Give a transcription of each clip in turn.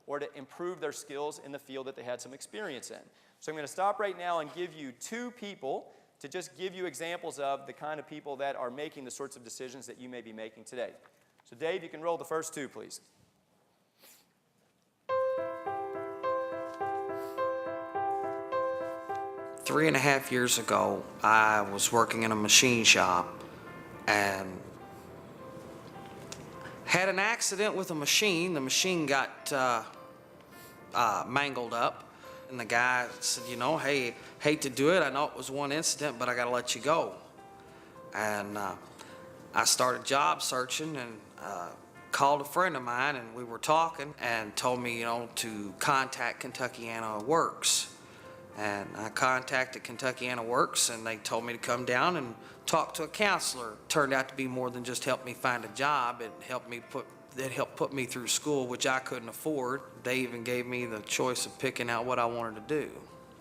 or to improve their skills in the field that they had some experience in. So I'm going to stop right now and give you two people to just give you examples of the kind of people that are making the sorts of decisions that you may be making today. So Dave, you can roll the first two, please. Three and a half years ago, I was working in a machine shop and had an accident with a machine. The machine got mangled up, and the guy said, you know, hey, hate to do it. I know it was one incident, but I got to let you go. And I started job searching and called a friend of mine, and we were talking, and told me, you know, to contact KentuckianaWorks. And I contacted KentuckianaWorks, and they told me to come down and talk to a counselor. It turned out to be more than just help me find a job. It helped put me through school, which I couldn't afford. They even gave me the choice of picking out what I wanted to do.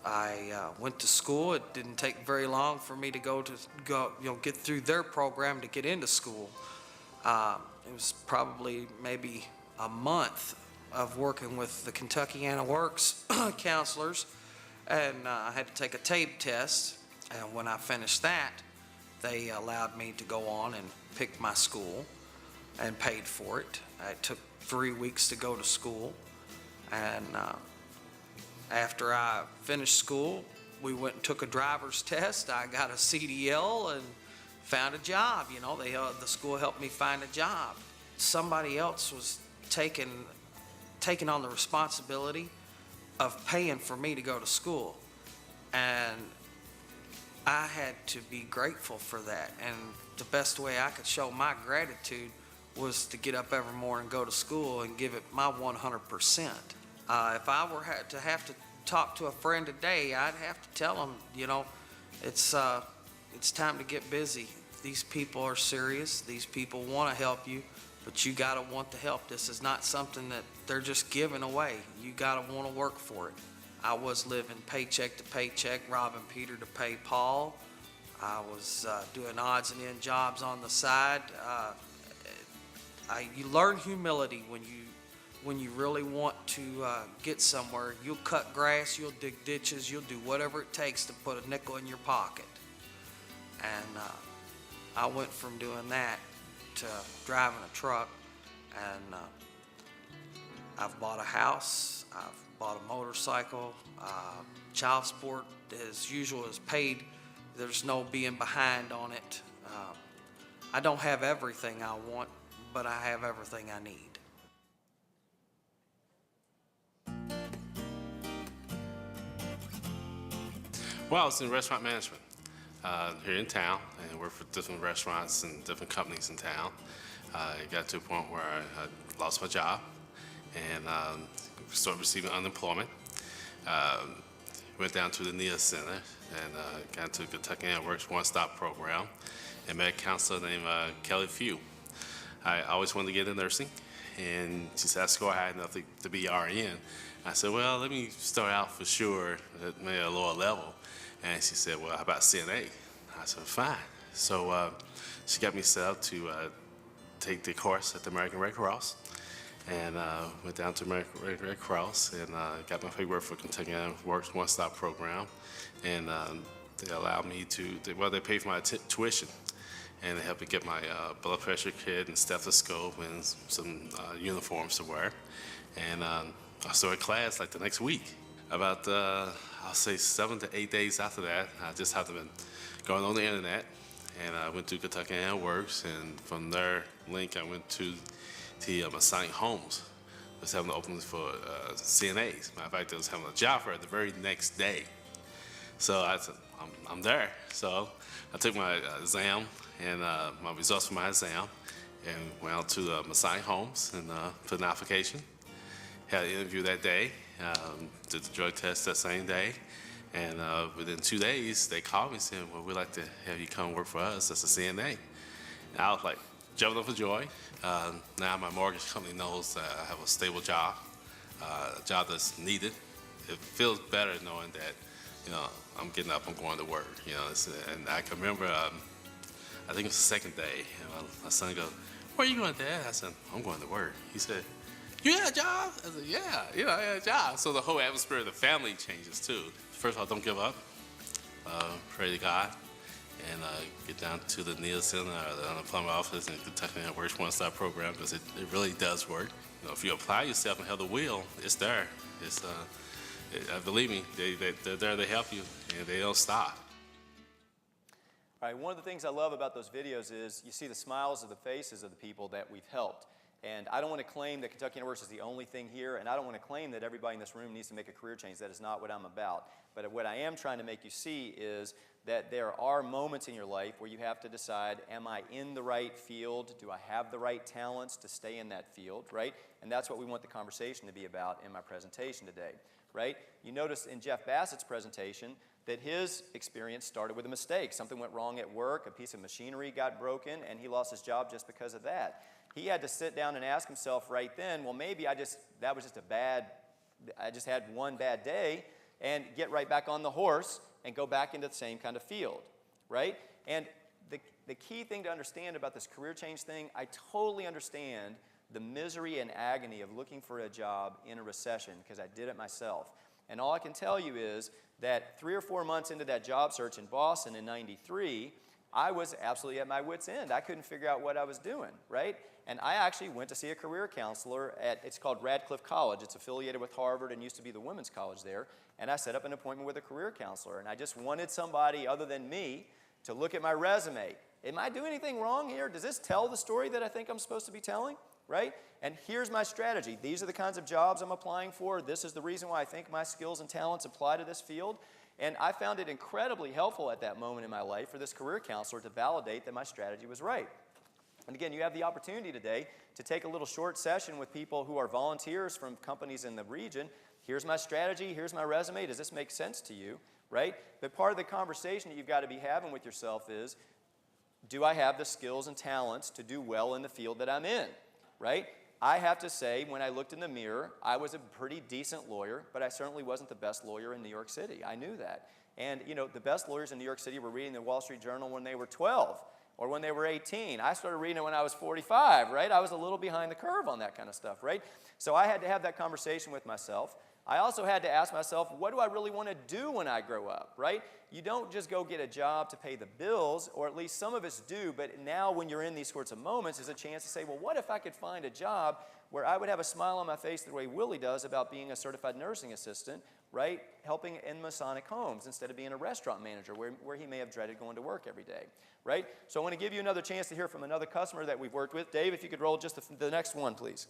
I went to school. It didn't take very long for me to get through their program to get into school. It was probably maybe a month of working with the KentuckianaWorks counselors. And I had to take a tape test, and when I finished that, they allowed me to go on and pick my school and paid for it. It took 3 weeks to go to school, and after I finished school, we went and took a driver's test. I got a CDL and found a job. You know, the school helped me find a job. Somebody else was taking on the responsibility of paying for me to go to school, and I had to be grateful for that. And the best way I could show my gratitude was to get up every morning, go to school, and give it my 100%. If I were to have to talk to a friend today, I'd have to tell them, you know, it's time to get busy. These people are serious. These people want to help you, but you got to want the help. This is not something that they're just giving away. You got to want to work for it. I was living paycheck to paycheck, robbing Peter to pay Paul. I was doing odds and end jobs on the side. You learn humility when you really want to get somewhere. You'll cut grass, you'll dig ditches, you'll do whatever it takes to put a nickel in your pocket. And I went from doing that to driving a truck, and I've bought a house, I've bought a motorcycle, child support as usual is paid. There's no being behind on it. I don't have everything I want, but I have everything I need. Well, I was in restaurant management here in town, and worked for different restaurants and different companies in town. It got to a point where I lost my job and started receiving unemployment. Went down to the NIA Center and got into KentuckianaWorks one-stop program and met a counselor named Kelly Few. I always wanted to get into nursing, and she said I scored high enough to be RN. I said, well, let me start out for sure at maybe a lower level. And she said, well, how about CNA? I said, fine. So she got me set up to take the course at the American Red Cross, and went down to American Red Cross and got my paperwork for KentuckianaWorks one-stop program. And they allowed me they paid for my tuition, and they helped me get my blood pressure kit and stethoscope and some uniforms to wear. And I started class like the next week. About, I'll say 7 to 8 days after that, I just happened to been going on the internet, and I went to KentuckianaWorks, and from their link I went to the Masonic Homes. It was having openings for CNAs. Matter of fact, they was having a job for it the very next day. So I said, I'm there. So I took my exam and my results from my exam, and went out to the Masonic Homes and put an application. Had an interview that day, did the drug test that same day, and within 2 days they called me and said, well, we'd like to have you come work for us as a CNA. And I was like jumping up for joy. Now my mortgage company knows that I have a stable job, a job that's needed. It feels better knowing that, you know, I'm getting up, I'm going to work, you know. And I can remember, I think it was the second day, and my son goes, where are you going, Dad? I said, I'm going to work. He said, you had a job? I said, yeah, I had a job. So the whole atmosphere of the family changes too. First of all, don't give up. Pray to God. And get down to the NEA Center or the unemployment office and KentuckianaWorks one-stop program, because it really does work. If you apply yourself and have the will, it's there. Believe me, they're there to help you, and they don't stop. All right, one of the things I love about those videos is you see the smiles of the faces of the people that we've helped. And I don't want to claim that KentuckianaWorks is the only thing here, and I don't want to claim that everybody in this room needs to make a career change. That is not what I'm about. But what I am trying to make you see is that there are moments in your life where you have to decide, am I in the right field? Do I have the right talents to stay in that field, right? And that's what we want the conversation to be about in my presentation today, right? You notice in Jeff Bassett's presentation that his experience started with a mistake. Something went wrong at work, a piece of machinery got broken, and he lost his job just because of that. He had to sit down and ask himself right then, well, maybe that was just I just had one bad day, and get right back on the horse and go back into the same kind of field, right? And the key thing to understand about this career change thing, I totally understand the misery and agony of looking for a job in a recession, because I did it myself. And all I can tell you is that 3 or 4 months into that job search in Boston in '93, I was absolutely at my wit's end. I couldn't figure out what I was doing, right? And I actually went to see a career counselor it's called Radcliffe College. It's affiliated with Harvard and used to be the women's college there. And I set up an appointment with a career counselor. And I just wanted somebody other than me to look at my resume. Am I doing anything wrong here? Does this tell the story that I think I'm supposed to be telling, right? And here's my strategy. These are the kinds of jobs I'm applying for. This is the reason why I think my skills and talents apply to this field. And I found it incredibly helpful at that moment in my life for this career counselor to validate that my strategy was right. And again, you have the opportunity today to take a little short session with people who are volunteers from companies in the region. Here's my strategy, here's my resume, does this make sense to you, right? But part of the conversation that you've got to be having with yourself is, do I have the skills and talents to do well in the field that I'm in, right? I have to say, when I looked in the mirror, I was a pretty decent lawyer, but I certainly wasn't the best lawyer in New York City. I knew that. And, the best lawyers in New York City were reading the Wall Street Journal when they were 12 or when they were 18. I started reading it when I was 45, right? I was a little behind the curve on that kind of stuff, right? So I had to have that conversation with myself. I also had to ask myself, what do I really want to do when I grow up, right? You don't just go get a job to pay the bills, or at least some of us do, but now when you're in these sorts of moments is a chance to say, well, what if I could find a job where I would have a smile on my face the way Willie does about being a certified nursing assistant, right, helping in Masonic homes instead of being a restaurant manager where he may have dreaded going to work every day, right? So I want to give you another chance to hear from another customer that we've worked with. Dave, if you could roll just the next one, please.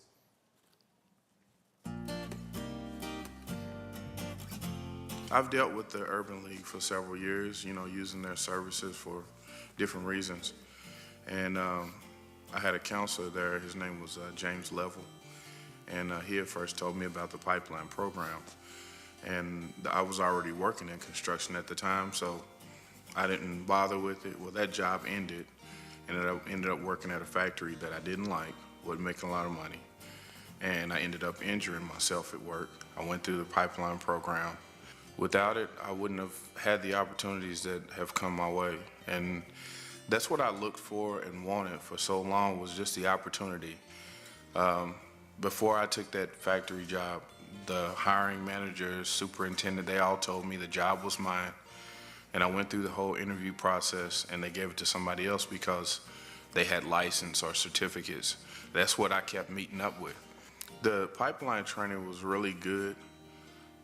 I've dealt with the Urban League for several years, using their services for different reasons. And I had a counselor there, his name was James Level, and he had first told me about the pipeline program. And I was already working in construction at the time, so I didn't bother with it. Well, that job ended, and I ended up working at a factory that I didn't like, wasn't making a lot of money. And I ended up injuring myself at work. I went through the pipeline program. Without it, I wouldn't have had the opportunities that have come my way. And that's what I looked for and wanted for so long, was just the opportunity. Before I took that factory job, the hiring manager, superintendent, they all told me the job was mine. And I went through the whole interview process, and they gave it to somebody else because they had license or certificates. That's what I kept meeting up with. The pipeline training was really good.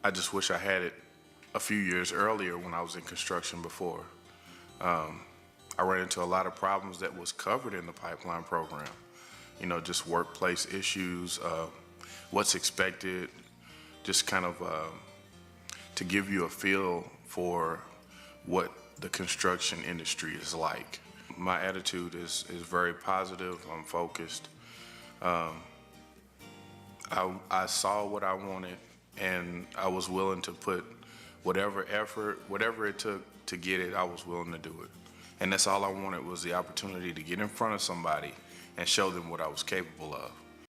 I just wish I had it a few years earlier when I was in construction before. I ran into a lot of problems that was covered in the pipeline program. Just workplace issues, what's expected, just kind of to give you a feel for what the construction industry is like. My attitude is very positive. I'm focused. I saw what I wanted, and I was willing to put whatever effort, whatever it took to get it, I was willing to do it. And that's all I wanted, was the opportunity to get in front of somebody and show them what I was capable of.